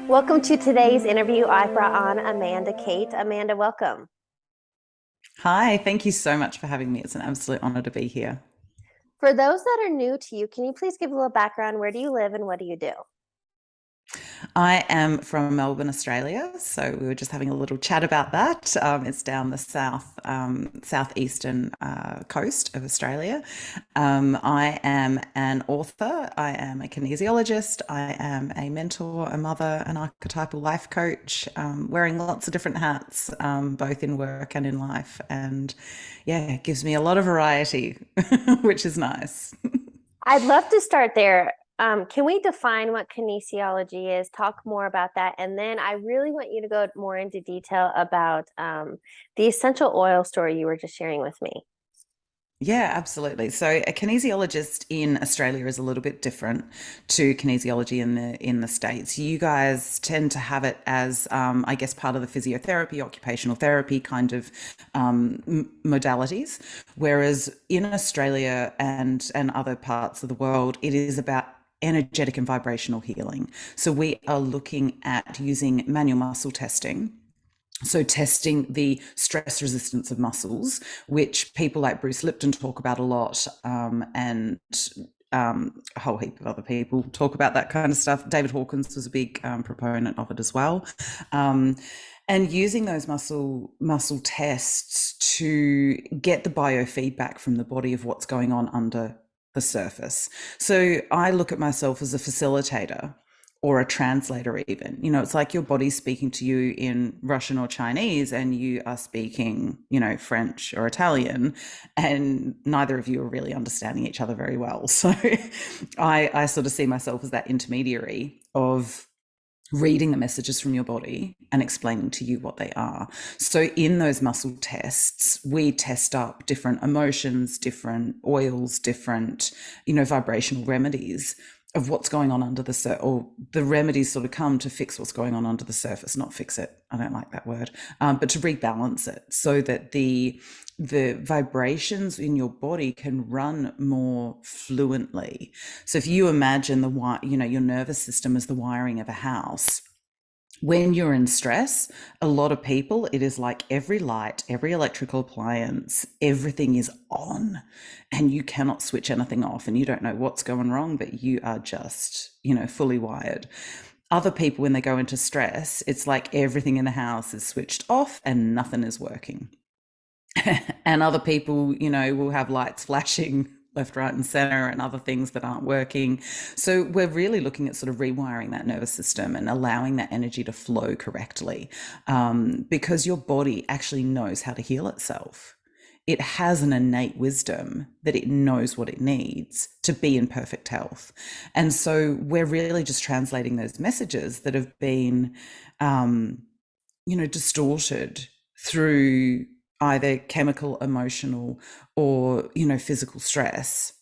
Welcome to today's interview. I brought on Amanda Kate. Amanda, welcome. Hi, thank you so much for having me. It's an absolute honor to be here. For those that are new to you, can you please give a little background? Where do you live and what do you do? I am from Melbourne, Australia, so we were just having a little chat about that. It's down the southeastern coast of Australia. I am an author. I am a kinesiologist. I am a mentor, a mother, an archetypal life coach, wearing lots of different hats, both in work and in life. And yeah, it gives me a lot of variety, which is nice. I'd love to start there. Can we define what kinesiology is? Talk more about that. And then I really want you to go more into detail about the essential oil story you were just sharing with me. Yeah, absolutely. So a kinesiologist in Australia is a little bit different to kinesiology in the States. You guys tend to have it as, I guess, part of the physiotherapy, occupational therapy kind of modalities, whereas in Australia and other parts of the world, it is about energetic and vibrational healing. So we are looking at using manual muscle testing, so testing the stress resistance of muscles, which people like Bruce Lipton talk about a lot, and a whole heap of other people talk about that kind of stuff. David Hawkins was a big proponent of it as well. And using those muscle tests to get the biofeedback from the body of what's going on under the surface. So I look at myself as a facilitator or a translator even. It's like your body's speaking to you in Russian or Chinese and you are speaking, French or Italian, and neither of you are really understanding each other very well. So I sort of see myself as that intermediary of reading the messages from your body and explaining to you what they are. So in those muscle tests, we test up different emotions, different oils, different, vibrational remedies of what's going on under the surface, or the remedies sort of come to fix what's going on under the surface, not fix it. I don't like that word, but to rebalance it so that the vibrations in your body can run more fluently. So if you imagine your nervous system as the wiring of a house, when you're in stress, a lot of people, it is like every light, every electrical appliance, everything is on and you cannot switch anything off and you don't know what's going wrong, but you are just, fully wired. Other people, when they go into stress, it's like everything in the house is switched off and nothing is working. And other people, will have lights flashing left, right, and center, and other things that aren't working. So we're really looking at sort of rewiring that nervous system and allowing that energy to flow correctly, because your body actually knows how to heal itself. It has an innate wisdom that it knows what it needs to be in perfect health. And so we're really just translating those messages that have been, distorted through either chemical, emotional, or, physical stress,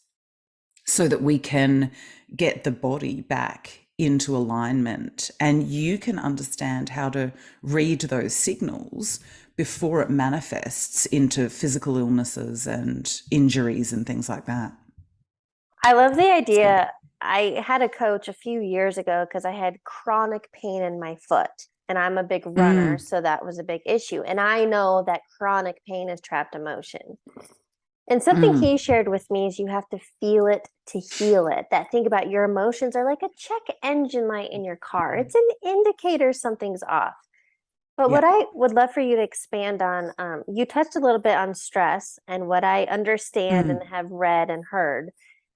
so that we can get the body back into alignment and you can understand how to read those signals before it manifests into physical illnesses and injuries and things like that. I love the So, idea. I had a coach a few years ago because I had chronic pain in my foot and I'm a big runner. mm, So that was a big issue. And I know that chronic pain is trapped emotion. And something he mm, shared with me is you have to feel it to heal it. That think about your emotions are like a check engine light in your car. It's an indicator something's off. But what yeah. I would love for you to expand on, you touched a little bit on stress and what I understand and Mm, have read and heard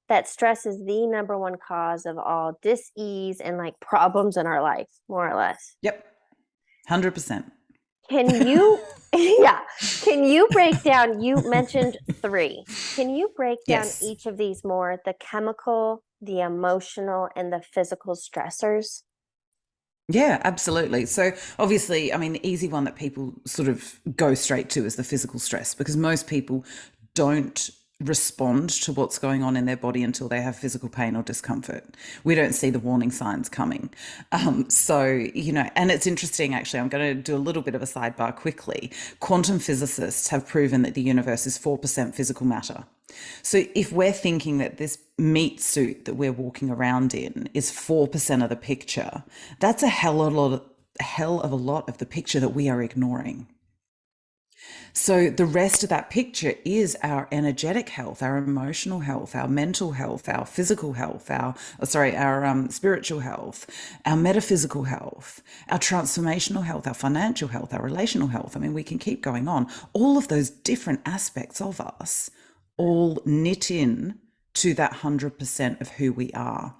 that stress is the number one cause of all dis-ease and like problems in our life, more or less. yep. 100%. Can you, yeah, can you break down? You mentioned three. Can you break down Yes. each of these more? The chemical, the emotional, and the physical stressors? Yeah, absolutely. So obviously, I mean, the easy one that people sort of go straight to is the physical stress, because most people don't respond to what's going on in their body until they have physical pain or discomfort. We don't see the warning signs coming. And it's interesting, actually, I'm going to do a little bit of a sidebar quickly. Quantum physicists have proven that the universe is 4% physical matter. So if we're thinking that this meat suit that we're walking around in is 4% of the picture, that's hell of a lot of the picture that we are ignoring. So the rest of that picture is our energetic health, our emotional health, our mental health, our physical health, our spiritual health, our metaphysical health, our transformational health, our financial health, our relational health. I mean, we can keep going on. All of those different aspects of us all knit in to that 100% of who we are.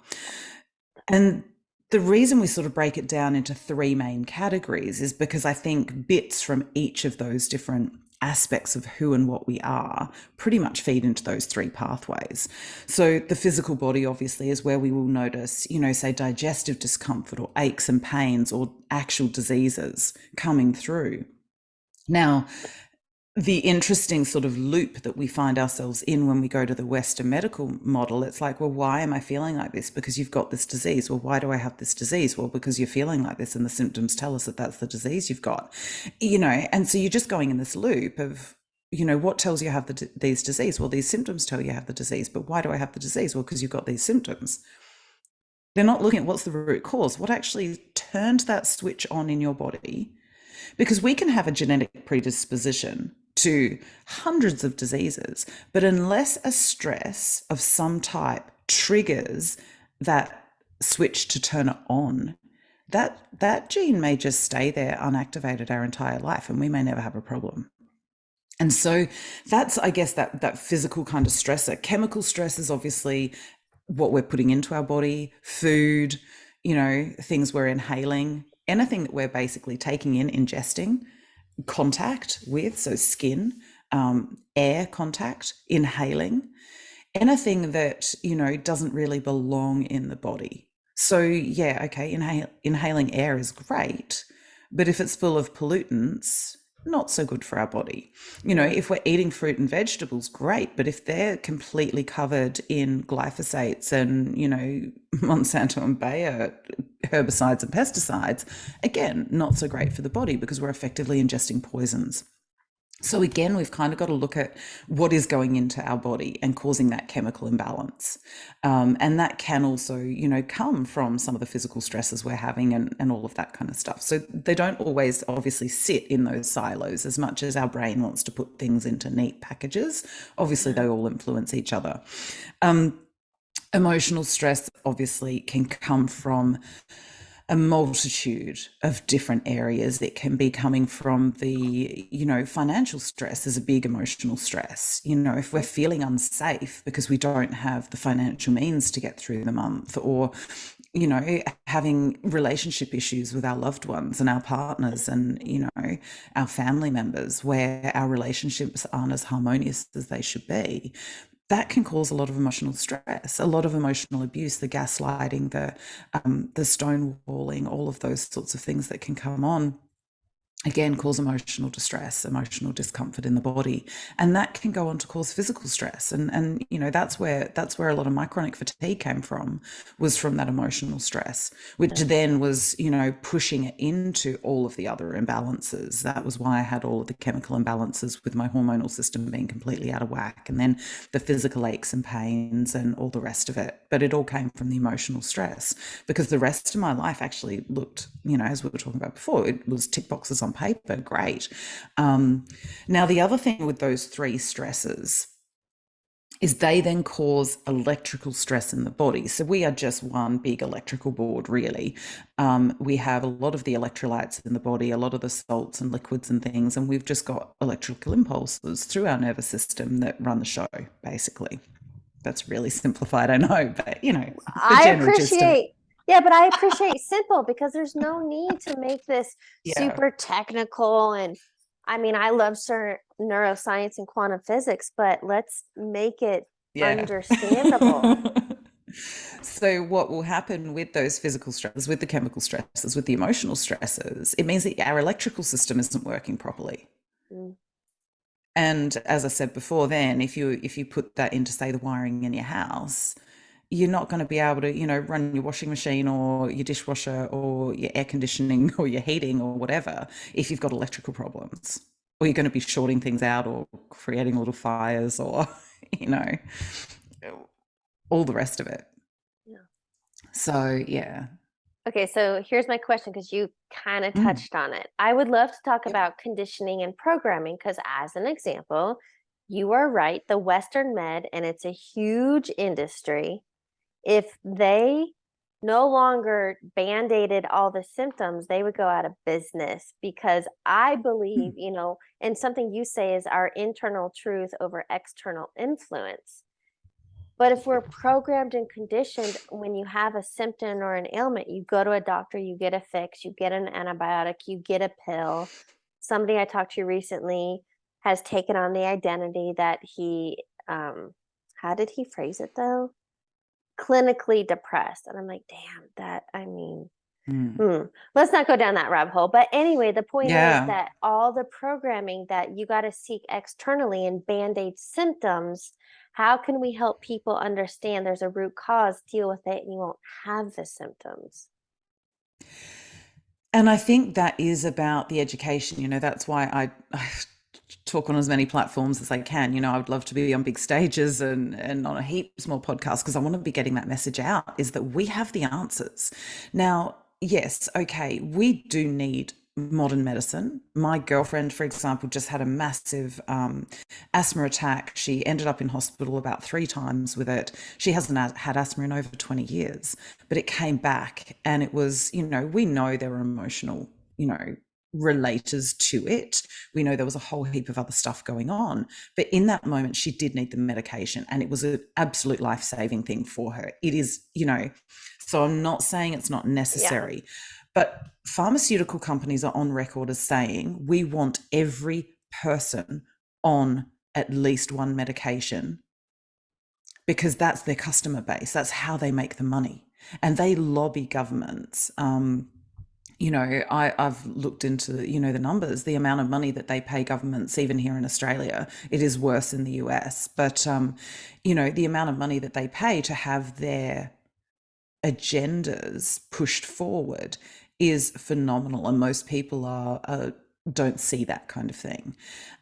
And the reason we sort of break it down into three main categories is because I think bits from each of those different aspects of who and what we are pretty much feed into those three pathways. So the physical body obviously is where we will notice, say digestive discomfort or aches and pains or actual diseases coming through. Now, the interesting sort of loop that we find ourselves in when we go to the Western medical model, it's like, well, why am I feeling like this? Because you've got this disease. Well, why do I have this disease? Well, because you're feeling like this and the symptoms tell us that that's the disease you've got, and so you're just going in this loop of, what tells you I have these disease? Well, these symptoms tell you I have the disease, but why do I have the disease? Well, because you've got these symptoms. They're not looking at what's the root cause, what actually turned that switch on in your body, because we can have a genetic predisposition to hundreds of diseases, but unless a stress of some type triggers that switch to turn it on, that gene may just stay there unactivated our entire life, and we may never have a problem. And so that's, I guess, that physical kind of stressor. Chemical stress is obviously what we're putting into our body, food, things we're inhaling, anything that we're basically taking in, ingesting, contact with, so skin, air contact, inhaling, anything that, doesn't really belong in the body. So yeah, okay, inhaling air is great, but if it's full of pollutants, not so good for our body. If we're eating fruit and vegetables, great, but if they're completely covered in glyphosates and, Monsanto and Bayer herbicides and pesticides, again, not so great for the body because we're effectively ingesting poisons. So again, we've kind of got to look at what is going into our body and causing that chemical imbalance. And that can also, come from some of the physical stresses we're having and all of that kind of stuff. So they don't always obviously sit in those silos as much as our brain wants to put things into neat packages. Obviously, they all influence each other. Emotional stress obviously can come from a multitude of different areas. It can be coming from the, financial stress is a big emotional stress. If we're feeling unsafe because we don't have the financial means to get through the month, or, having relationship issues with our loved ones and our partners and, our family members where our relationships aren't as harmonious as they should be, that can cause a lot of emotional stress, a lot of emotional abuse, the gaslighting, the stonewalling, all of those sorts of things that can come on. Again, cause emotional distress, emotional discomfort in the body, and that can go on to cause physical stress. And that's where a lot of my chronic fatigue came from, was from that emotional stress, which then was pushing it into all of the other imbalances. That was why I had all of the chemical imbalances with my hormonal system being completely out of whack, and then the physical aches and pains and all the rest of it. But it all came from the emotional stress, because the rest of my life actually looked, as we were talking about before, it was tick boxes on paper, great. Now, the other thing with those three stresses is they then cause electrical stress in the body. So we are just one big electrical board, really. We have a lot of the electrolytes in the body, a lot of the salts and liquids and things, and we've just got electrical impulses through our nervous system that run the show, basically. That's really simplified, I know, but the I general gist of it. appreciate, yeah, but I appreciate simple, because there's no need to make this Yeah. super technical. And I mean, I love neuroscience and quantum physics, but let's make it Yeah. understandable. So what will happen with those physical stresses, with the chemical stresses, with the emotional stresses, it means that our electrical system isn't working properly. Mm. And as I said before, then if you put that into, say, the wiring in your house, you're not going to be able to, run your washing machine or your dishwasher or your air conditioning or your heating or whatever if you've got electrical problems. Or you're going to be shorting things out or creating little fires or you know, all the rest of it. Yeah. So, yeah. Okay, so here's my question because you kind of Mm, touched on it. I would love to talk yep. about conditioning and programming because, as an example, you are right, the Western med, and it's a huge industry. If they no longer band-aided all the symptoms, they would go out of business because I believe, Mm. and something you say is our internal truth over external influence. But if we're programmed and conditioned, when you have a symptom or an ailment, you go to a doctor, you get a fix, you get an antibiotic, you get a pill. Somebody I talked to recently has taken on the identity that how did he phrase it though? Clinically depressed. And I'm like, damn, Mm. let's not go down that rabbit hole. But anyway, the point is Yeah. that all the programming that you got to seek externally and band aid symptoms, how can we help people understand there's a root cause, deal with it, and you won't have the symptoms? And I think that is about the education. That's why I talk on as many platforms as I can. I would love to be on big stages and on a heaps more podcasts because I want to be getting that message out is that we have the answers. Now, yes, okay, we do need modern medicine. My girlfriend, for example, just had a massive asthma attack. She ended up in hospital about 3 times with it. She hasn't had asthma in over 20 years, but it came back and it was, we know there are emotional, relators to it. We know there was a whole heap of other stuff going on. But in that moment, she did need the medication and it was an absolute life saving thing for her. It is, so I'm not saying it's not Yeah. necessary. But pharmaceutical companies are on record as saying we want every person on at least one medication because that's their customer base. That's how they make the money. And they lobby governments. I've looked into, the numbers, the amount of money that they pay governments, even here in Australia, it is worse in the US. But, the amount of money that they pay to have their agendas pushed forward is phenomenal, and most people don't see that kind of thing.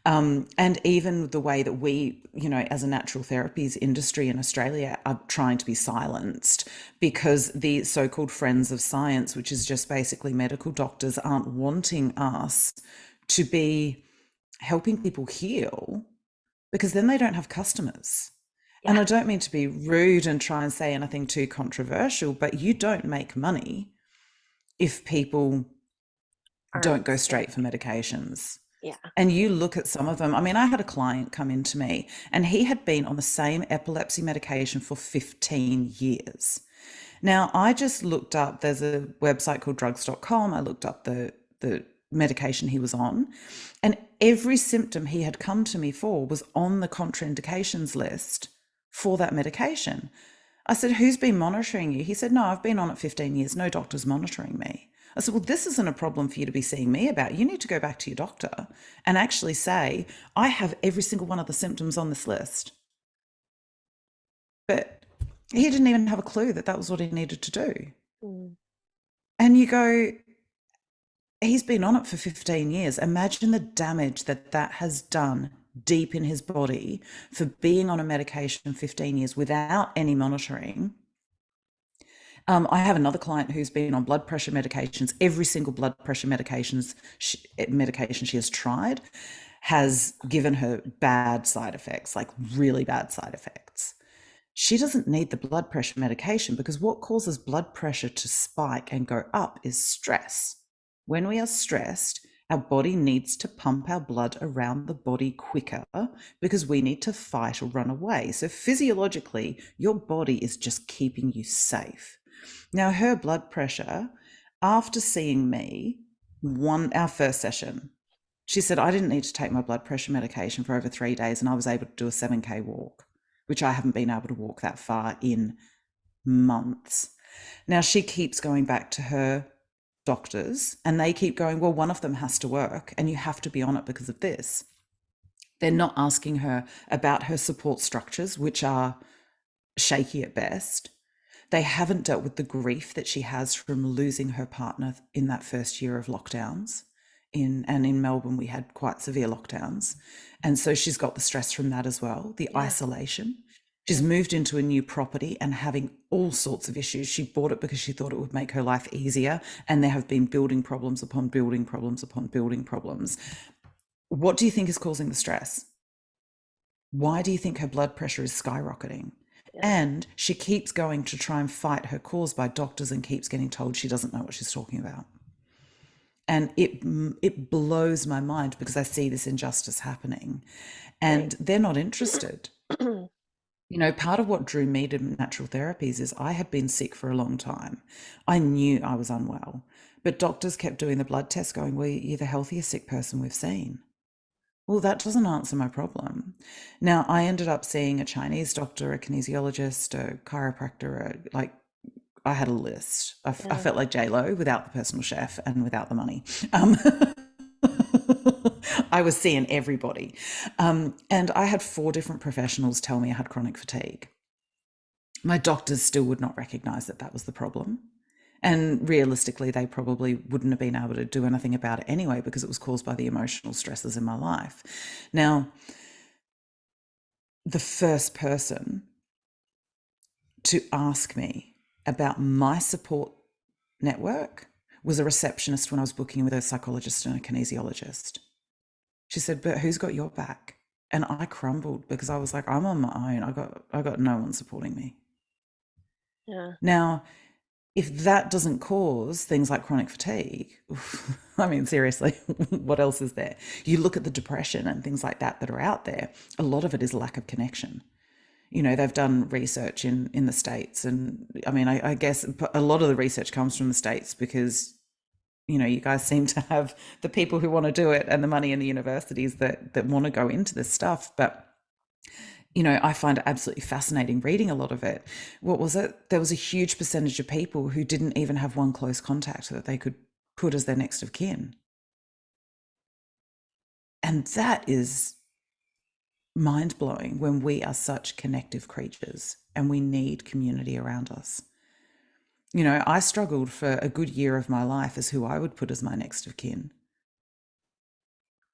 And even the way that we, as a natural therapies industry in Australia, are trying to be silenced because the so-called friends of science, which is just basically medical doctors, aren't wanting us to be helping people heal because then they don't have customers. And Yeah. I don't mean to be rude and try and say anything too controversial, but you don't make money if people don't Aren't go sick. straight for medications. Yeah. And you look at some of them. I mean, I had a client come into me and he had been on the same epilepsy medication for 15 years. Now, I just looked up, there's a website called drugs.com. I looked up the medication he was on, and every symptom he had come to me for was on the contraindications list for that medication. I said, "Who's been monitoring you?" He said, "No, I've been on it 15 years. No doctor's monitoring me." I said, "Well, this isn't a problem for you to be seeing me about. You need to go back to your doctor and actually say, I have every single one of the symptoms on this list." But he didn't even have a clue that that was what he needed to do. Mm. And you go, he's been on it for 15 years. Imagine the damage that that has done deep in his body for being on a medication 15 years without any monitoring. I have another client who's been on blood pressure medications. Every single blood pressure medication she has tried has given her bad side effects, like really bad side effects. She doesn't need the blood pressure medication because what causes blood pressure to spike and go up is stress. When we are stressed, our body needs to pump our blood around the body quicker because we need to fight or run away. So physiologically, your body is just keeping you safe. Now, her blood pressure, after seeing me, our first session, she said, I didn't need to take my blood pressure medication for over 3 days and I was able to do a 7K walk, which I haven't been able to walk that far in months. Now, she keeps going back to her doctors and they keep going, well, one of them has to work and you have to be on it because of this. They're not asking her about her support structures, which are shaky at best. They haven't dealt with the grief that she has from losing her partner in that first year of lockdowns in Melbourne we had quite severe lockdowns, and so she's got the stress from that as well, the Yeah. isolation. She's Yeah. moved into a new property and having all sorts of issues. She bought it because she thought it would make her life easier, and there have been building problems upon building problems upon building problems. What do you think is causing the stress? Why do you think her blood pressure is skyrocketing? Yeah. And she keeps going to try and fight her cause by doctors and keeps getting told she doesn't know what she's talking about. And it blows my mind because I see this injustice happening, and Right. they're not interested. You know, part of what drew me to natural therapies is I had been sick for a long time. I knew I was unwell, but doctors kept doing the blood test going, well, you're the healthiest sick person we've seen. Well, that doesn't answer my problem. Now, I ended up seeing a Chinese doctor, a kinesiologist, a chiropractor, like I had a list. I Yeah. felt like J-Lo without the personal chef and without the money. Um, I was seeing everybody. And I had 4 different professionals tell me I had chronic fatigue. My doctors still would not recognize that that was the problem. And realistically, they probably wouldn't have been able to do anything about it anyway because it was caused by the emotional stresses in my life. Now, the first person to ask me about my support network was a receptionist when I was booking with a psychologist and a kinesiologist. She said, "But who's got your back?" And I crumbled because I was like, I'm on my own. I got no one supporting me. Yeah. Now, if that doesn't cause things like chronic fatigue, I mean, seriously, what else is there? You look at the depression and things like that are out there. A lot of it is lack of connection. You know, they've done research in the States. And I mean, I guess a lot of the research comes from the States because, you know, you guys seem to have the people who want to do it and the money in the universities that want to go into this stuff. But you know, I find it absolutely fascinating reading a lot of it. What was it? There was a huge percentage of people who didn't even have one close contact that they could put as their next of kin. And that is mind blowing when we are such connective creatures and we need community around us. You know, I struggled for a good year of my life as who I would put as my next of kin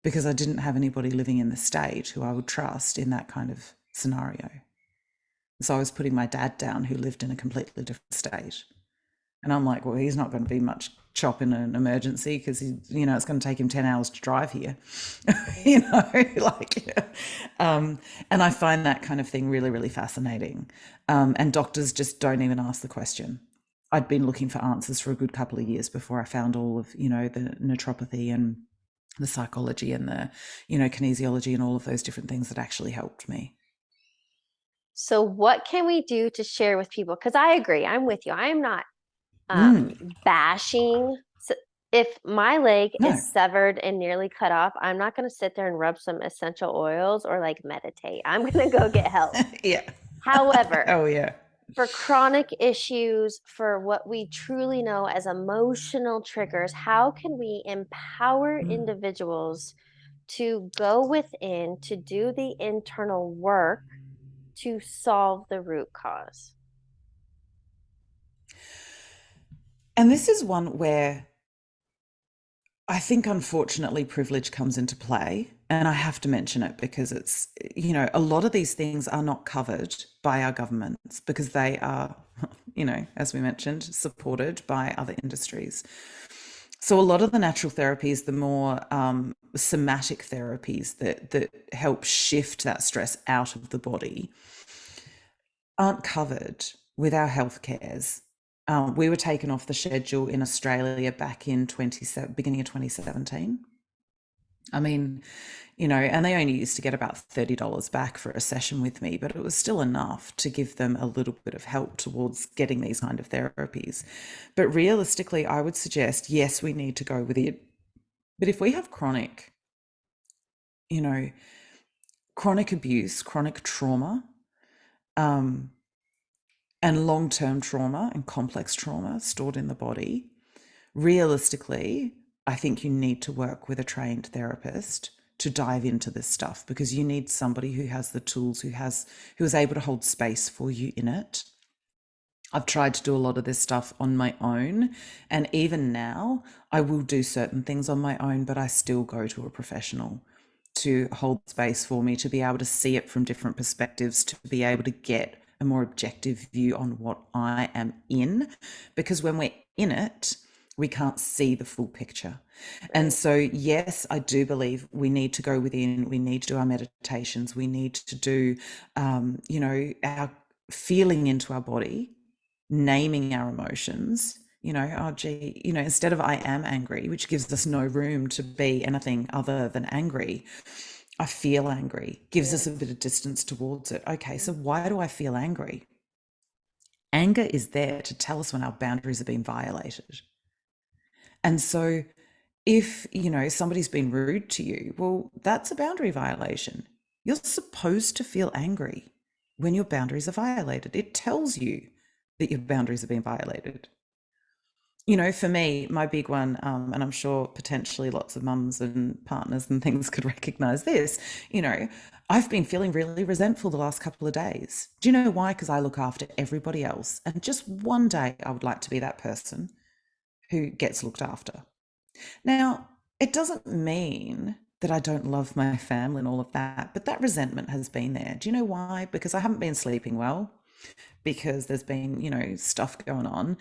because I didn't have anybody living in the state who I would trust in that kind of scenario. So I was putting my dad down, who lived in a completely different state. And I'm like, well, he's not going to be much chop in an emergency because you know, it's going to take him 10 hours to drive here, you know, like, and I find that kind of thing really, really fascinating. And doctors just don't even ask the question. I'd been looking for answers for a good couple of years before I found all of, you know, the naturopathy and the psychology and the, you know, kinesiology and all of those different things that actually helped me. So what can we do to share with people? Because I agree, I'm with you. I am not Mm, bashing. So if my leg no. is severed and nearly cut off, I'm not going to sit there and rub some essential oils or like meditate. I'm going to go get help. Yeah. However, Oh, yeah. for chronic issues, for what we truly know as emotional triggers, how can we empower Mm. individuals to go within, to do the internal work to solve the root cause? And this is one where I think, unfortunately, privilege comes into play. And I have to mention it because it's, you know, a lot of these things are not covered by our governments because they are, you know, as we mentioned, supported by other industries. So a lot of the natural therapies, the more somatic therapies that help shift that stress out of the body, aren't covered with our health cares. We were taken off the schedule in Australia back in beginning of 2017. I mean, you know, and they only used to get about $30 back for a session with me, but it was still enough to give them a little bit of help towards getting these kind of therapies. But realistically, I would suggest, yes, we need to go with it. But if we have chronic, you know, chronic abuse, chronic trauma, um, and long-term trauma and complex trauma stored in the body, realistically, I think you need to work with a trained therapist to dive into this stuff because you need somebody who has the tools, who is able to hold space for you in it. I've tried to do a lot of this stuff on my own. And even now, I will do certain things on my own, but I still go to a professional to hold space for me, to be able to see it from different perspectives, to be able to get a more objective view on what I am in. Because when we're in it, we can't see the full picture. And Right. so, yes, I do believe we need to go within, we need to do our meditations, we need to do, our feeling into our body, naming our emotions. Oh gee, instead of I am angry, which gives us no room to be anything other than angry, I feel angry, gives us a bit Yes. of distance towards it. Okay, so Mhm. why do I feel angry? Anger is there to tell us when our boundaries are being violated. And so if, somebody's been rude to you, well, that's a boundary violation. You're supposed to feel angry when your boundaries are violated. It tells you that your boundaries are being violated. For me, my big one, and I'm sure potentially lots of mums and partners and things could recognize this, I've been feeling really resentful the last couple of days. Do you know why? Because I look after everybody else. And just one day, I would like to be that person who gets looked after. Now, it doesn't mean that I don't love my family and all of that, but that resentment has been there. Do you know why? Because I haven't been sleeping well, because there's been, stuff going on.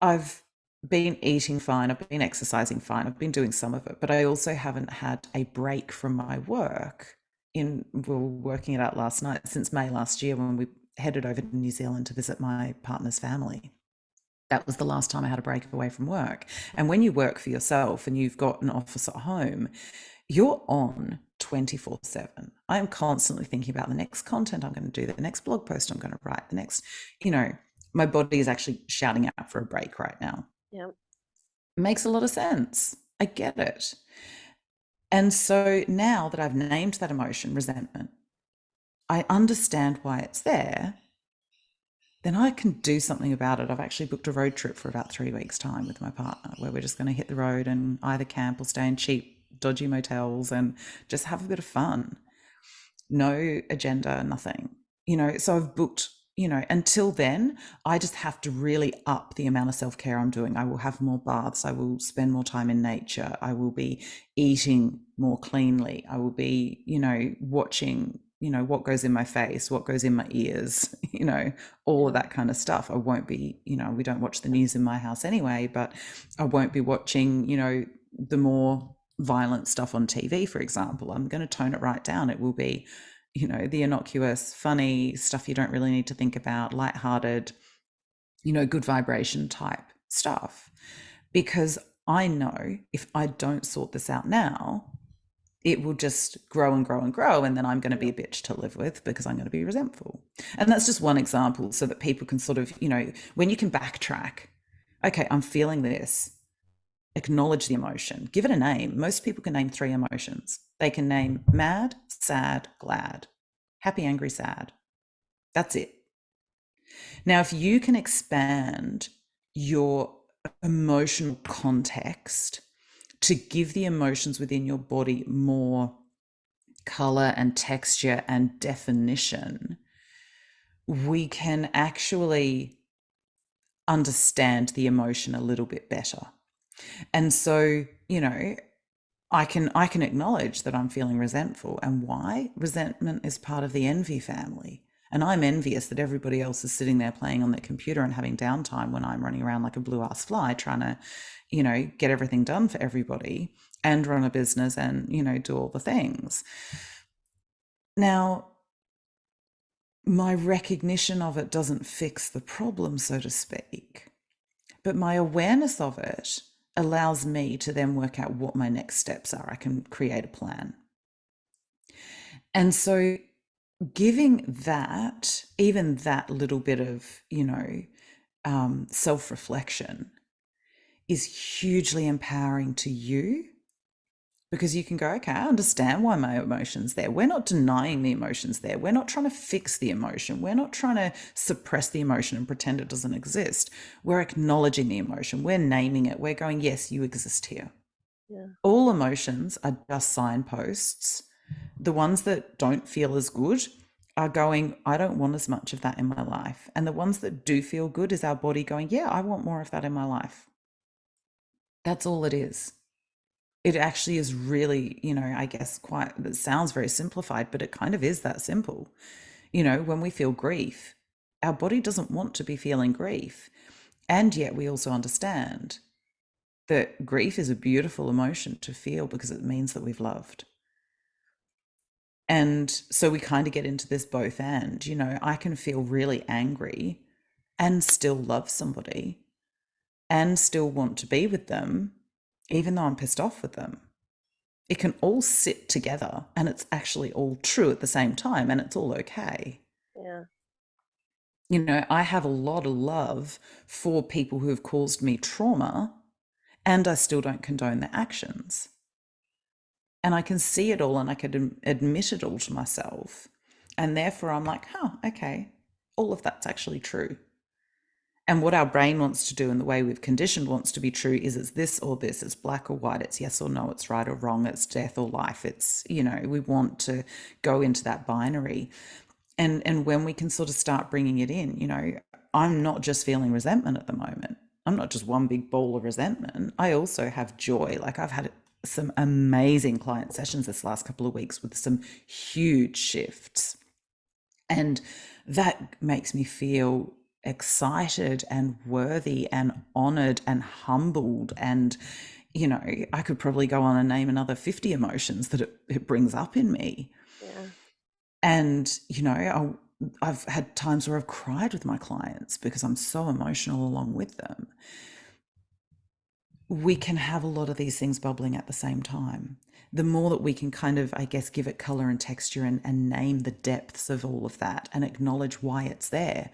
I've been eating fine, I've been exercising fine, I've been doing some of it, but I also haven't had a break from my work. We were working it out last night, since May last year when we headed over to New Zealand to visit my partner's family. That was the last time I had a break away from work. And when you work for yourself and you've got an office at home, you're on 24/7. I am constantly thinking about the next content I'm going to do, the next blog post I'm going to write, the next, you know, my body is actually shouting out for a break right now. Yep. It makes a lot of sense. I get it. And so now that I've named that emotion, resentment, I understand why it's there, then I can do something about it. I've actually booked a road trip for about 3 weeks' time with my partner, where we're just going to hit the road and either camp or stay in cheap, dodgy motels and just have a bit of fun. No agenda, nothing. So I've booked, until then, I just have to really up the amount of self care I'm doing. I will have more baths. I will spend more time in nature. I will be eating more cleanly. I will be, watching, what goes in my face, what goes in my ears, all of Yeah. that kind of stuff. I won't be, we don't watch the news in my house anyway, but I won't be watching, the more violent stuff on TV, for example. I'm going to tone it right down. It will be, the innocuous, funny stuff you don't really need to think about, lighthearted, good vibration type stuff. Because I know if I don't sort this out now, it will just grow and grow and grow. And then I'm going to be a Yep. bitch to live with because I'm going to be resentful. And that's just one example so that people can sort of, when you can backtrack, okay, I'm feeling this, acknowledge the emotion, give it a name. Most people can name 3 emotions. They can name mad, sad, glad, happy, angry, sad. That's it. Now, if you can expand your emotional context to give the emotions within your body more color and texture and definition, we can actually understand the emotion a little bit better. And so, I can acknowledge that I'm feeling resentful. And why? Resentment is part of the envy family. And I'm envious that everybody else is sitting there playing on their computer and having downtime when I'm running around like a blue ass fly trying to, get everything done for everybody and run a business and, do all the things. Now, my recognition of it doesn't fix the problem, so to speak, but my awareness of it allows me to then work out what my next steps are. I can create a plan. And so giving that, even that little bit of, self reflection is hugely empowering to you, because you can go, okay, I understand why my emotion's there. We're not denying the emotion's there. We're not trying to fix the emotion. We're not trying to suppress the emotion and pretend it doesn't exist. We're acknowledging the emotion. We're naming it. We're going, yes, you exist here. Yeah. All emotions are just signposts. The ones that don't feel as good are going, I don't want as much of that in my life. And the ones that do feel good is our body going, yeah, I want more of that in my life. That's all it is. It actually is really, I guess quite, it sounds very simplified, but it kind of is that simple. When we feel grief, our body doesn't want to be feeling grief. And yet we also understand that grief is a beautiful emotion to feel because it means that we've loved. And so we kind of get into this both and, I can feel really angry and still love somebody and still want to be with them, even though I'm pissed off with them. It can all sit together and it's actually all true at the same time and it's all okay. Yeah. I have a lot of love for people who have caused me trauma and I still don't condone their actions. And I can see it all and I can admit it all to myself. And therefore I'm like, okay, all of that's actually true. And what our brain wants to do and the way we've conditioned wants to be true is it's this or this, it's black or white, it's yes or no, it's right or wrong, it's death or life. It's, we want to go into that binary. And when we can sort of start bringing it in, I'm not just feeling resentment at the moment. I'm not just one big ball of resentment. I also have joy. Like I've had some amazing client sessions this last couple of weeks with some huge shifts. And that makes me feel excited and worthy and honored and humbled. And, I could probably go on and name another 50 emotions that it brings up in me. Yeah. And, I've had times where I've cried with my clients because I'm so emotional along with them. We can have a lot of these things bubbling at the same time. The more that we can kind of, I guess, give it color and texture and name the depths of all of that and acknowledge why it's there,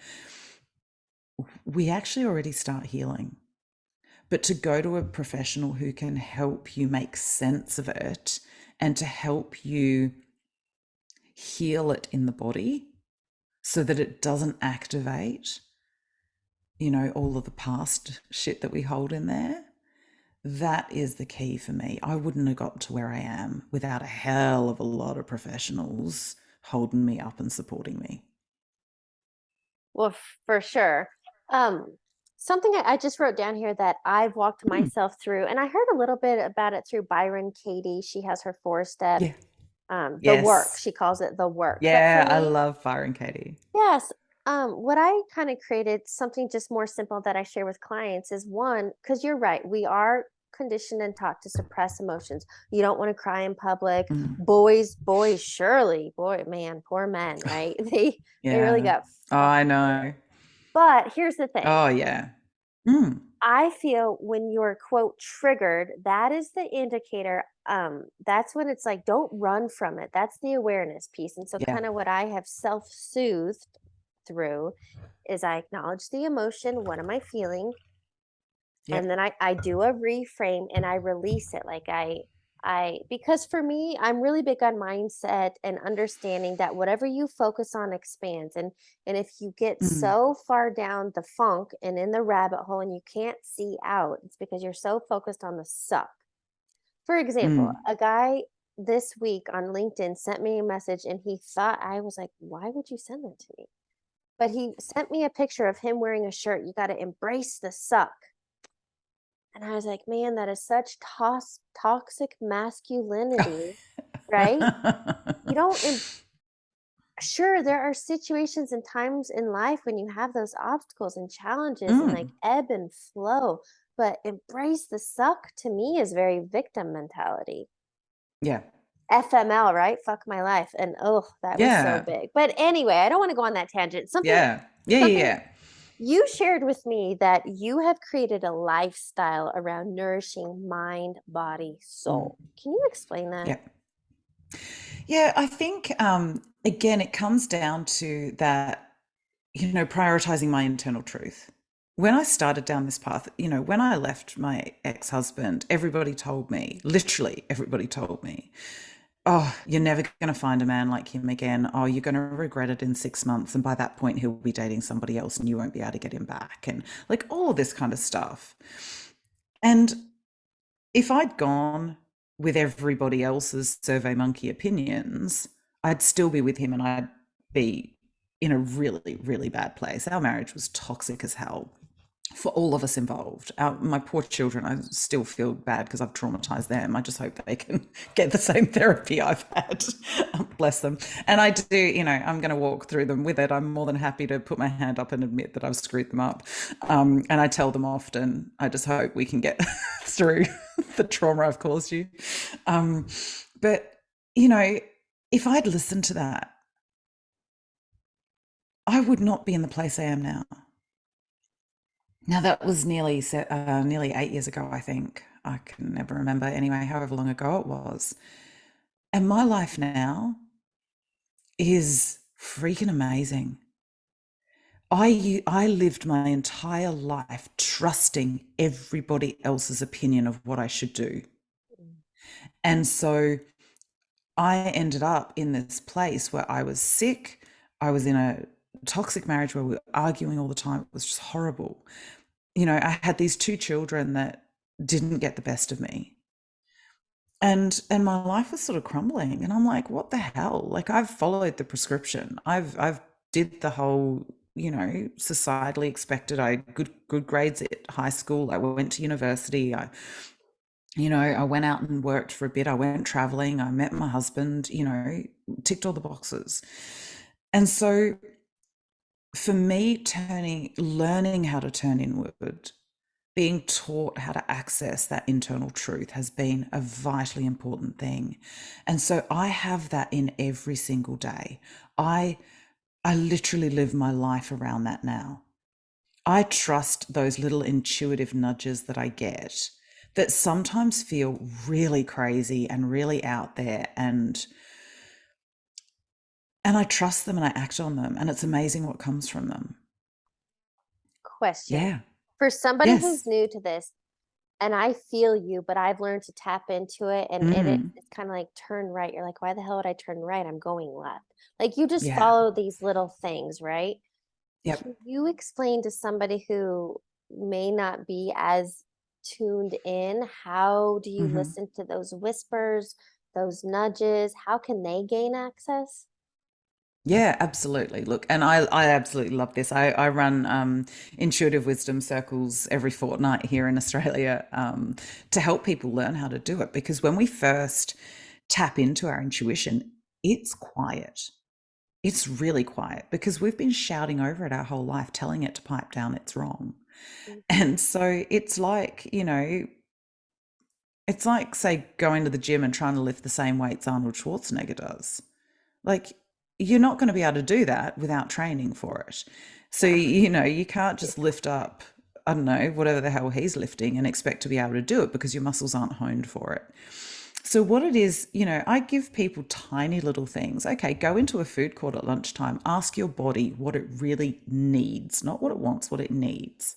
we actually already start healing. But to go to a professional who can help you make sense of it and to help you heal it in the body so that it doesn't activate, all of the past shit that we hold in there, that is the key for me. I wouldn't have got to where I am without a hell of a lot of professionals holding me up and supporting me. Well, for sure. Um, Something I just wrote down here that I've walked Mm, myself through, and I heard a little bit about it through Byron Katie. She has her 4 step, yeah. the work. Yes. She calls it the work. But for Yeah, I me, love Fire and Katie. yes. What I kind of created something just more simple that I share with clients is one, because you're right, we are conditioned and taught to suppress emotions. You don't want to cry in public. Mm. Boys, surely, boy, man, poor men, right? They really Yeah. got Oh, I fucked over. know. But here's the thing. Oh, yeah. Mm. I feel when you're quote triggered, that is the indicator. That's when it's like, don't run from it. That's the awareness piece. And so, Yeah. kind of what I have self soothed through is I acknowledge the emotion. What am I feeling? And Yep. then I do a reframe and I release it. Like because for me, I'm really big on mindset and understanding that whatever you focus on expands. And if you get Mm. so far down the funk and in the rabbit hole and you can't see out, it's because you're so focused on the suck. For example, Mm. a guy this week on LinkedIn sent me a message and he thought I was like, why would you send that to me? But he sent me a picture of him wearing a shirt. You got to embrace the suck. And I was like, man, that is such toxic masculinity, right? You don't, sure, there are situations and times in life when you have those obstacles and challenges and like Mm. ebb and flow, but embrace the suck to me is very victim mentality. Yeah. FML, right? Fuck my life. And oh, that was so Yeah. big. But anyway, I don't want to go on that tangent. Yeah. Yeah. Yeah. Something Yeah. you shared with me that you have created a lifestyle around nourishing mind, body, Mm. soul. Can you explain that? Yeah. Yeah. I think, again, it comes down to that, prioritizing my internal truth. When I started down this path, when I left my ex husband, everybody told me, literally, everybody told me, oh, you're never going to find a man like him again. Oh, you're going to regret it in 6 months. And by that point, he'll be dating somebody else and you won't be able to get him back. And like all of this kind of stuff. And if I'd gone with everybody else's survey monkey opinions, I'd still be with him and I'd be in a really, really bad place. Our marriage was toxic as hell for all of us involved. My poor children, I still feel bad because I've traumatized them. I just hope they can get the same therapy I've had. Bless them. And I do, I'm going to walk through them with it. I'm more than happy to put my hand up and admit that I've screwed them up. And I tell them often, I just hope we can get through the trauma I've caused you. But, if I'd listened to that, I would not be in the place I am now. Now that was nearly 8 years ago, I think. I can never remember anyway, however long ago it was. And my life now is freaking amazing. I lived my entire life trusting everybody else's opinion of what I should do. And so I ended up in this place where I was sick. I was in a toxic marriage where we were arguing all the time. It was just horrible. I had these two children that didn't get the best of me. And my life was sort of crumbling. And I'm like, what the hell? Like, I've followed the prescription. I've did the whole, societally expected. I good grades at high school. I went to university. I went out and worked for a bit. I went traveling. I met my husband, ticked all the boxes. And so for me, learning how to turn inward, being taught how to access that internal truth has been a vitally important thing. And so I have that in every single day. I literally live my life around that now. I trust those little intuitive nudges that I get that sometimes feel really crazy and really out there, and I trust them and I act on them, and it's amazing what comes from them. Question. Yeah. For somebody who's Yes. new to this, and I feel you, but I've learned to tap into it, and Mm. it's kind of like turn right. You're like, why the hell would I turn right? I'm going left. Like you just Yeah. follow these little things, right? Yep. Can you explain to somebody who may not be as tuned in, how do you Hmm. listen to those whispers, those nudges? How can they gain access? Yeah, absolutely. Look, and I absolutely love this. I run intuitive wisdom circles every fortnight here in Australia, to help people learn how to do it. Because when we first tap into our intuition, it's quiet. It's really quiet because we've been shouting over it our whole life, telling it to pipe down, it's wrong. Mhm. And so it's like, say, going to the gym and trying to lift the same weights Arnold Schwarzenegger does. Like, you're not going to be able to do that without training for it. So, Yeah. you can't just lift up, I don't know, whatever the hell he's lifting and expect to be able to do it because your muscles aren't honed for it. So, what it is, I give people tiny little things. Okay, go into a food court at lunchtime, ask your body what it really needs, not what it wants, what it needs.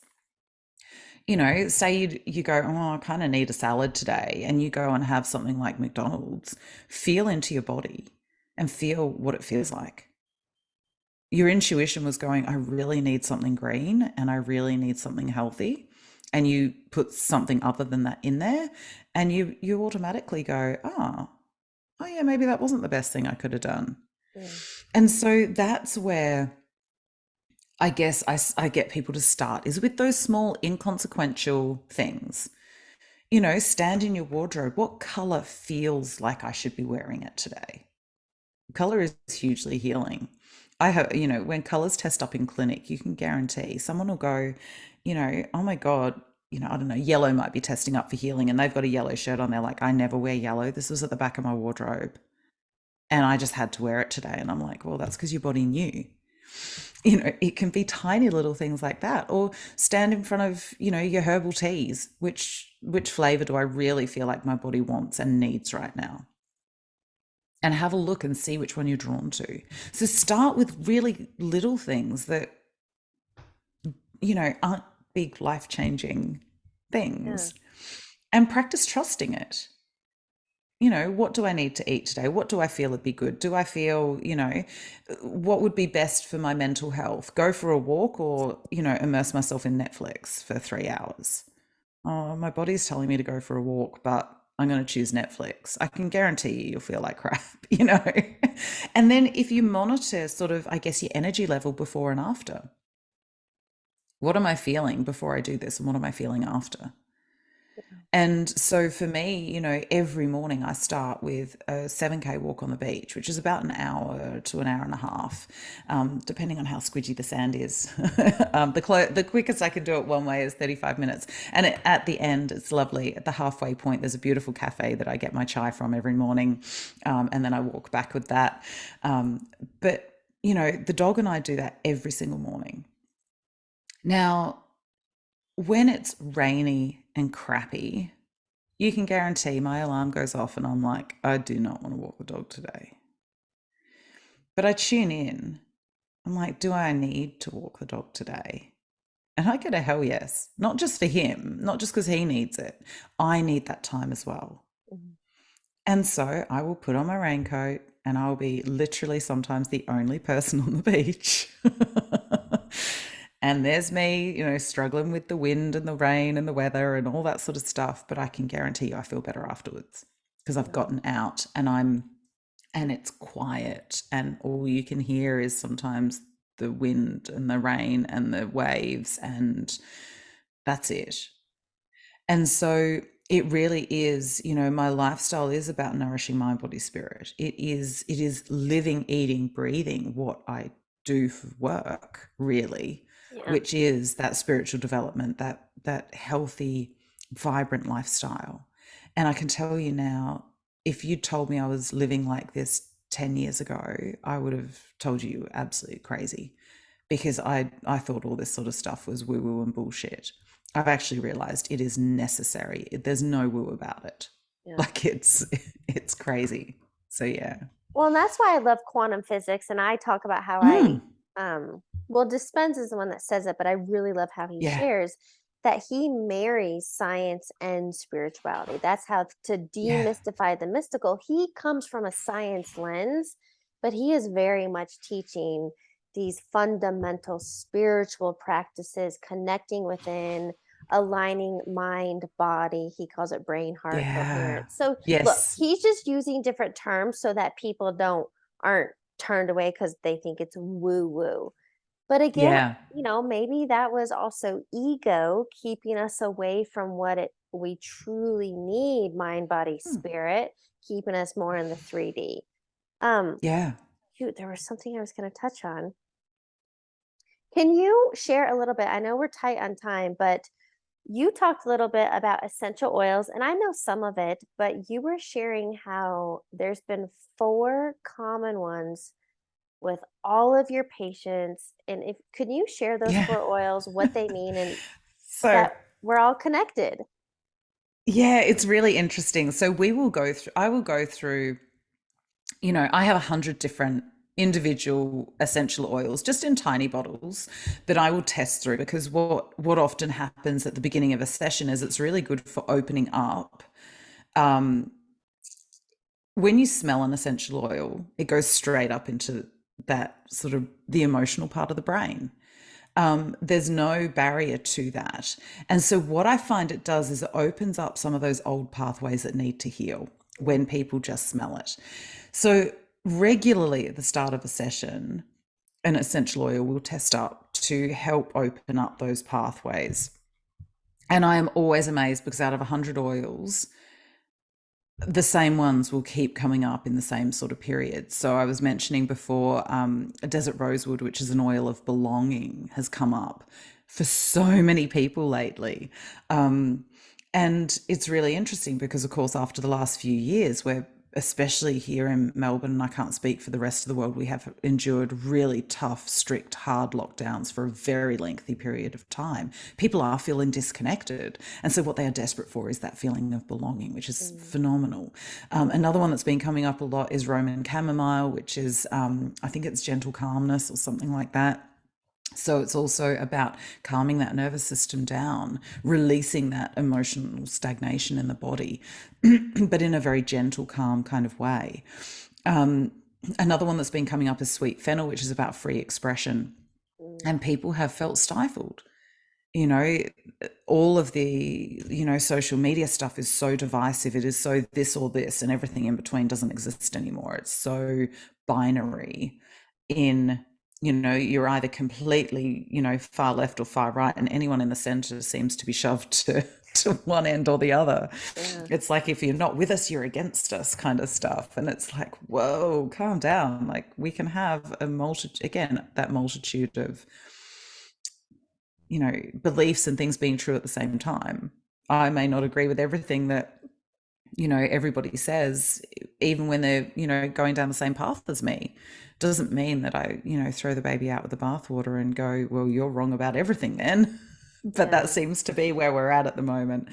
Say you go, oh, I kind of need a salad today, and you go and have something like McDonald's, feel into your body and feel what it feels like. Your intuition was going, I really need something green and I really need something healthy. And you put something other than that in there, and you automatically go, oh yeah, maybe that wasn't the best thing I could have done. Mm. And so that's where I guess I get people to start, is with those small inconsequential things. Stand in your wardrobe. What color feels like I should be wearing it today? Color is hugely healing. I have, when colors test up in clinic, you can guarantee someone will go, oh my God, I don't know, yellow might be testing up for healing, and they've got a yellow shirt on. They're like, I never wear yellow. This was at the back of my wardrobe, and I just had to wear it today. And I'm like, well, that's because your body knew. It can be tiny little things like that. Or stand in front of, your herbal teas. Which flavor do I really feel like my body wants and needs right now? And have a look and see which one you're drawn to. So start with really little things that, aren't big life-changing Yeah. things, and practice trusting it. What do I need to eat today? What do I feel would be good? Do I feel, what would be best for my mental health? Go for a walk, or, immerse myself in Netflix for 3 hours? Oh, my body's telling me to go for a walk, but I'm going to choose Netflix. I can guarantee you, you'll feel like crap, you know? And then if you monitor sort of, I guess, your energy level before and after, what am I feeling before I do this? And what am I feeling after? And so for me, every morning I start with a 7K walk on the beach, which is about an hour to an hour and a half, depending on how squidgy the sand is. The quickest I can do it one way is 35 minutes. And at the end, it's lovely. At the halfway point, there's a beautiful cafe that I get my chai from every morning. And then I walk back with that. But, the dog and I do that every single morning. Now, when it's rainy and crappy, you can guarantee my alarm goes off and I'm like, I do not want to walk the dog today. But I tune in. I'm like, do I need to walk the dog today? And I get a hell yes, not just for him, not just because he needs it. I need that time as well. Mhm. And so I will put on my raincoat and I'll be literally sometimes the only person on the beach. And there's me, struggling with the wind and the rain and the weather and all that sort of stuff. But I can guarantee you I feel better afterwards because I've Yeah. gotten out and it's quiet. And all you can hear is sometimes the wind and the rain and the waves. And that's it. And so it really is, my lifestyle is about nourishing mind, body, spirit. It is living, eating, breathing what I do for work, really, Yeah. which is that spiritual development, that healthy, vibrant lifestyle. And I can tell you now, if you told me I was living like this 10 years ago, I would have told you absolutely crazy because I thought all this sort of stuff was woo woo and bullshit. I've actually realized it is necessary. There's no woo about it. Yeah. Like it's crazy. So yeah. Well, and that's why I love quantum physics. And I talk about how Mm, well, Dispenza is the one that says it, but I really love how he yeah. shares that he marries science and spirituality. That's how to Yeah. demystify the mystical. He comes from a science lens, but he is very much teaching these fundamental spiritual practices, connecting within, aligning mind, body. He calls it brain, heart Yeah. coherence. So look, Yes. he's just using different terms so that people aren't turned away because they think it's woo woo. But again, Yeah. maybe that was also ego keeping us away from what it we truly need, mind, body, Hmm. spirit, keeping us more in the 3D. Um, Yeah. Shoot, there was something I was going to touch on. Can you share a little bit? I know we're tight on time, but you talked a little bit about essential oils, and I know some of it, but you were sharing how there's been four common ones with all of your patients. And if could you share those Yeah. four oils, what they mean, and So that we're all connected? yeah, it's really interesting. So I will go through, I have 100 different individual essential oils just in tiny bottles that I will test through because what often happens at the beginning of a session is it's really good for opening up. Um, when you smell an essential oil, it goes straight up into that sort of the emotional part of the brain. There's no barrier to that. And so, what I find it does is it opens up some of those old pathways that need to heal when people just smell it. So, regularly at the start of a session, an essential oil will test up to help open up those pathways. And I am always amazed because out of 100 oils, the same ones will keep coming up in the same sort of period. So I was mentioning before, a desert rosewood, which is an oil of belonging, has come up for so many people lately. And it's really interesting because, of course, after the last few years, where especially here in Melbourne, and I can't speak for the rest of the world, we have endured really tough, strict, hard lockdowns for a very lengthy period of time. People are feeling disconnected. And so what they are desperate for is that feeling of belonging, which is Mm. phenomenal. Another one that's been coming up a lot is Roman chamomile, which is, I think it's gentle calmness or something like that. So it's also about calming that nervous system down, releasing that emotional stagnation in the body, but in a very gentle, calm kind of way. Another one that's been coming up is sweet fennel, which is about free expression. Mm. And people have felt stifled. you know, all of the, social media stuff is so divisive. It is so this or this, and everything in between doesn't exist anymore. It's so binary in, you're either completely, far left or far right, and anyone in the center seems to be shoved to one end or the other. Yeah. It's like, if you're not with us, you're against us kind of stuff. And it's like, whoa, calm down. Like, we can have a multitude, again, that multitude of, beliefs and things being true at the same time. I may not agree with everything that, everybody says, even when they're, going down the same path as me. Doesn't mean that I, throw the baby out with the bathwater and go, well, you're wrong about everything then. But that Yeah. seems to be where we're at the moment.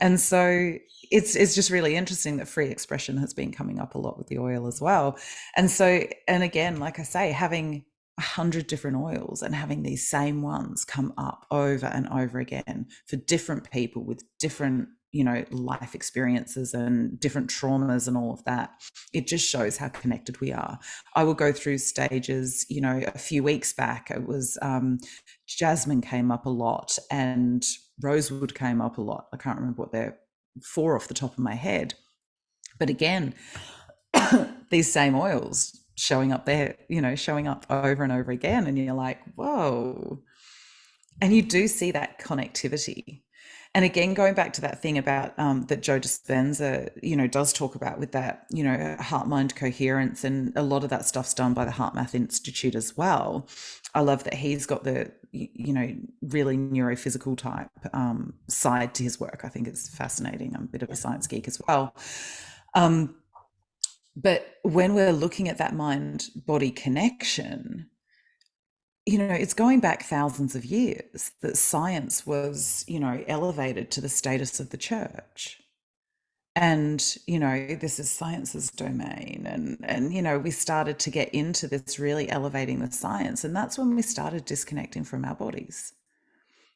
And so it's just really interesting that free expression has been coming up a lot with the oil as well. And so, and again, like I say, having 100 different oils and having these same ones come up over and over again for different people with different, life experiences and different traumas and all of that, it just shows how connected we are. I will go through stages, a few weeks back, it was jasmine came up a lot and rosewood came up a lot. I can't remember what they're for off the top of my head. But again, these same oils showing up there, showing up over and over again. And you're like, whoa. And you do see that connectivity. And again, going back to that thing about that Joe Dispenza, does talk about with that, heart-mind coherence, and a lot of that stuff's done by the Heart Math Institute as well. I love that he's got the, really neurophysical type side to his work. I think it's fascinating. I'm a bit of a science geek as well. But when we're looking at that mind-body connection, it's going back thousands of years that science was, elevated to the status of the church. And, this is science's domain. And, we started to get into this really elevating the science. And that's when we started disconnecting from our bodies.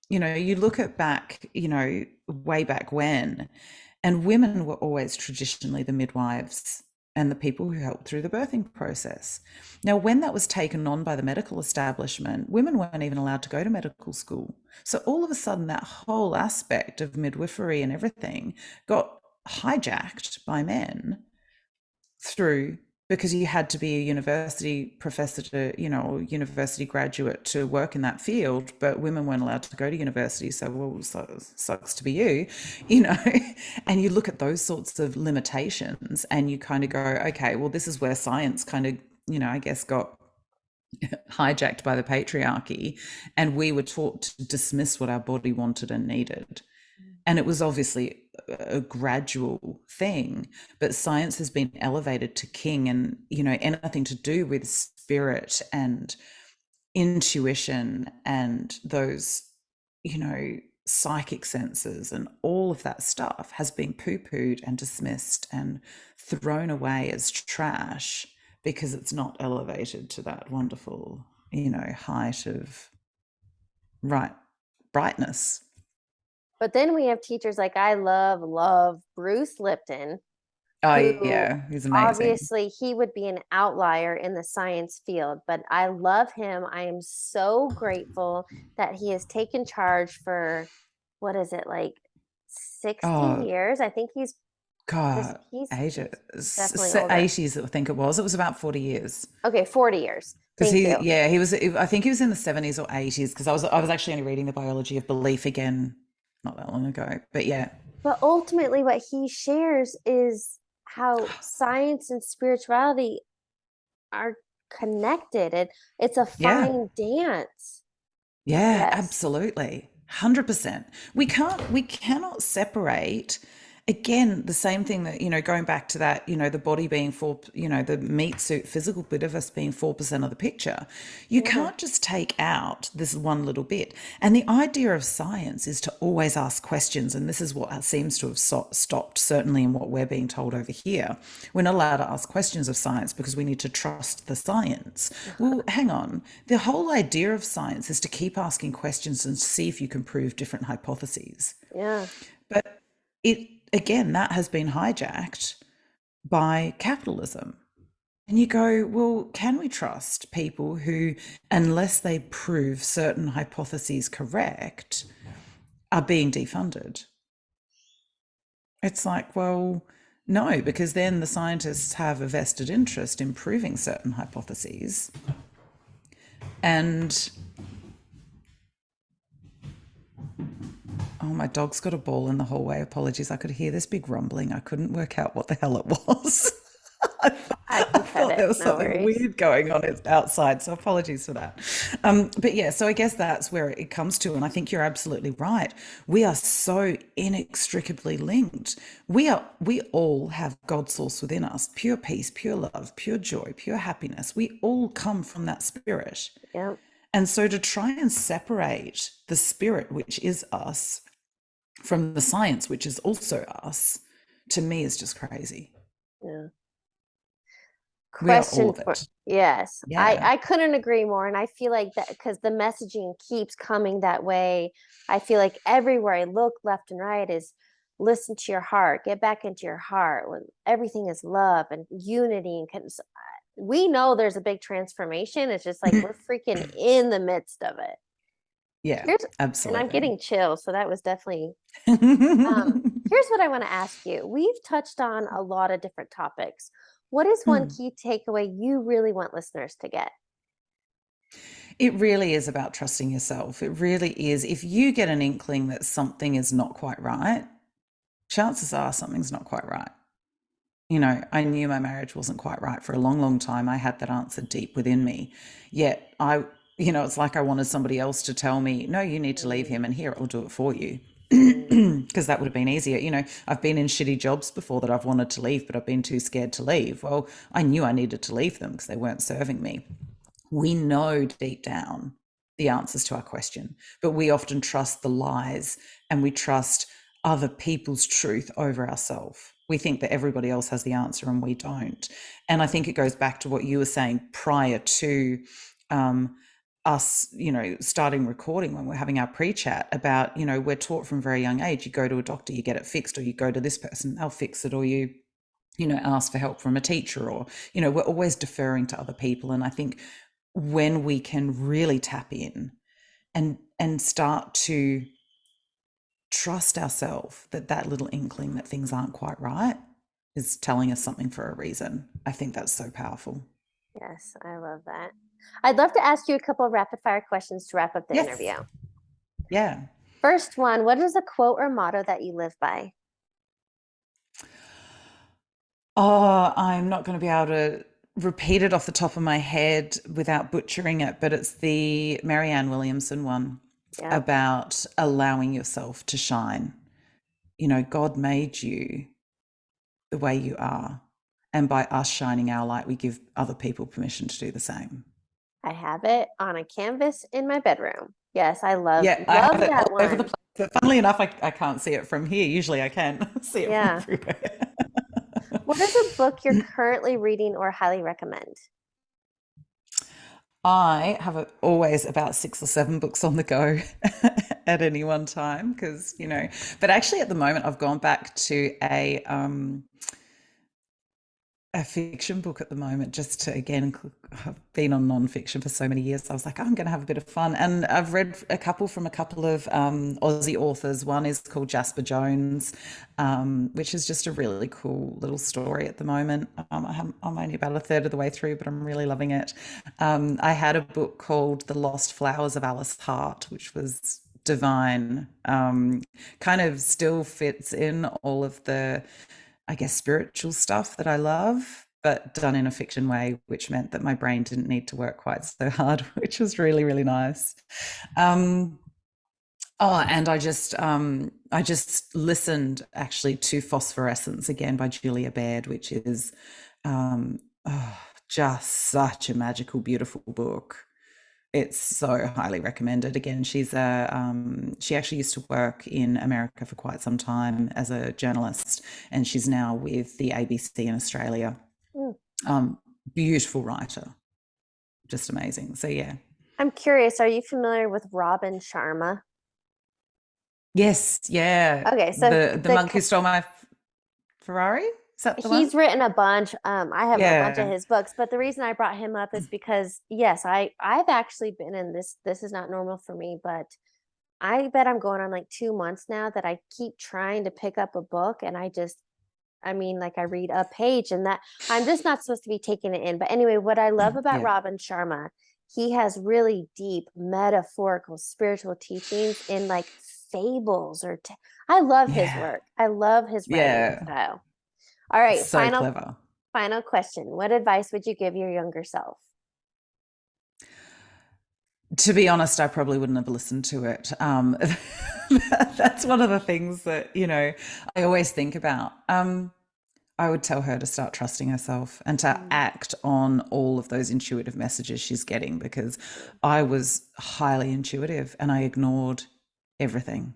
You look at back, way back when, and women were always traditionally the midwives and the people who helped through the birthing process. Now, when that was taken on by the medical establishment, women weren't even allowed to go to medical school. So all of a sudden, that whole aspect of midwifery and everything got hijacked by men through, because you had to be a university professor to, university graduate to work in that field, but women weren't allowed to go to university. So, well, sucks to be you, and you look at those sorts of limitations and you kind of go, okay, well, this is where science kind of, I guess got hijacked by the patriarchy, and we were taught to dismiss what our body wanted and needed. And it was obviously a gradual thing, but science has been elevated to king, and, anything to do with spirit and intuition and those, psychic senses and all of that stuff has been poo-pooed and dismissed and thrown away as trash because it's not elevated to that wonderful, height of brightness. But then we have teachers like I love Bruce Lipton, Oh who yeah, he's amazing. obviously he would be an outlier in the science field, but I love him. I am so grateful that he has taken charge for what is it, like 60 Oh years? I think God, he's definitely ages, older. 80s, I think it was. It was about 40 years. Okay, 40 years. Because Thank you. he was, I think he was in the 70s or 80s, because I was actually only reading The Biology of Belief again not that long ago. But yeah. But ultimately what he shares is how science and spirituality are connected, and it's a Yeah. fine dance. Yeah, Yes. absolutely. 100%. We cannot separate, again, the same thing that, going back to that, the body being the meat suit physical bit of us being 4% of the picture. You Yeah. can't just take out this one little bit. And the idea of science is to always ask questions. And this is what seems to have stopped, certainly in what we're being told over here. We're not allowed to ask questions of science because we need to trust the science. Well, hang on. The whole idea of science is to keep asking questions and see if you can prove different hypotheses. Yeah. But again, that has been hijacked by capitalism. And you go, well, can we trust people who, unless they prove certain hypotheses correct, are being defunded? It's like, well, no, because then the scientists have a vested interest in proving certain hypotheses. And oh, my dog's got a ball in the hallway. Apologies. I could hear this big rumbling. I couldn't work out what the hell it was. I, I I can pet thought it. there was No something worries. weird going on outside. So apologies for that. But yeah, so I guess that's where it comes to. And I think you're absolutely right. We are so inextricably linked. We all have God source within us, pure peace, pure love, pure joy, pure happiness. We all come from that spirit. Yep. And so to try and separate the spirit, which is us, from the science, which is also us, to me is just crazy. Yeah. We are all Question of for it. yes. I Yeah. I couldn't agree more, and I feel like that because the messaging keeps coming that way. I feel like everywhere I look left and right is listen to your heart, get back into your heart when everything is love and unity and we know there's a big transformation. It's just like we're freaking in the midst of it. Yeah, Here's and I'm absolutely. getting chills, so that was definitely here's what I want to ask you. We've touched on a lot of different topics. What is one Mm. key takeaway you really want listeners to get? It really is about trusting yourself. It really is. If you get an inkling that something is not quite right, chances are something's not quite right. You know, I knew my marriage wasn't quite right for a long, long time. I had that answer deep within me. Yet it's like I wanted somebody else to tell me, no, you need to leave Mm, him, and here, I'll do it for you. mm, Because that would have been easier. I've been in shitty jobs before that I've wanted to leave, but I've been too scared to leave. Well, I knew I needed to leave them because they weren't serving me. We know deep down the answers to our question, but we often trust the lies and we trust other people's truth over ourselves. We think that everybody else has the answer and we don't. And I think it goes back to what you were saying prior to us, starting recording when we're having our pre-chat about, we're taught from a very young age, you go to a doctor, you get it fixed, or you go to this person, they'll fix it, or you ask for help from a teacher, or, we're always deferring to other people. And I think when we can really tap in and start to trust ourselves that that little inkling that things aren't quite right is telling us something for a reason, I think that's so powerful. yes, I love that. I'd love to ask you a couple of rapid fire questions to wrap up the Yes. interview. Yeah. First one, what is a quote or motto that you live by? Oh, I'm not going to be able to repeat it off the top of my head without butchering it, but it's the Marianne Williamson one Yep, about allowing yourself to shine. God made you the way you are. And by us shining our light, we give other people permission to do the same. I have it on a canvas in my bedroom. Yes, I love Yeah, I have love it all that over the one. place. But funnily enough, I can't see it from here. Usually I can see it from Yeah. everywhere. What is a book you're currently reading or highly recommend? I have always about 6 or 7 books on the go at any one time but actually at the moment I've gone back to a fiction book at the moment, just to again, I've been on nonfiction for so many years. I was like, I'm going to have a bit of fun. And I've read a couple from a couple of Aussie authors. One is called Jasper Jones, which is just a really cool little story at the moment. I'm only about a third of the way through, but I'm really loving it. I had a book called The Lost Flowers of Alice Hart, which was divine. Kind of still fits in all of the, I guess, spiritual stuff that I love, but done in a fiction way, which meant that my brain didn't need to work quite so hard, which was really, really nice. Um, and I just listened actually to Phosphorescence again by Julia Baird, which is oh, just such a magical, beautiful book. It's so highly recommended. Again, she actually used to work in America for quite some time as a journalist, and she's now with the ABC in Australia. Mm. Um, Beautiful writer, just amazing. So yeah, I'm curious, are you familiar with Robin Sharma? yes, yeah. Okay, so The monk who stole my Ferrari. Is that the He's one? written a bunch. I have a bunch of Yeah. his books, but the reason I brought him up is because yes, I've actually been in this. This is not normal for me, but I bet I'm going on like 2 months now that I keep trying to pick up a book, and I mean, like I read a page, and that I'm just not supposed to be taking it in. But anyway, what I love about Yeah. Robin Sharma, he has really deep metaphorical spiritual teachings in like fables I love his Yeah. work. I love his writing Yeah. style. All right, So clever. final question. What advice would you give your younger self? To be honest, I probably wouldn't have listened to it. That's one of the things that, I always think about. I would tell her to start trusting herself and to Mm, act on all of those intuitive messages she's getting, because I was highly intuitive and I ignored everything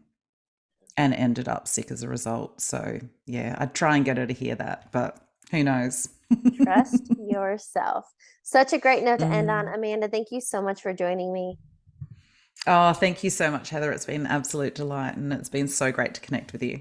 and ended up sick as a result. So, yeah, I'd try and get her to hear that, but who knows? trust yourself. Such a great note to end on. Mm. Amanda, thank you so much for joining me. Oh, thank you so much, Heather. It's been an absolute delight and it's been so great to connect with you.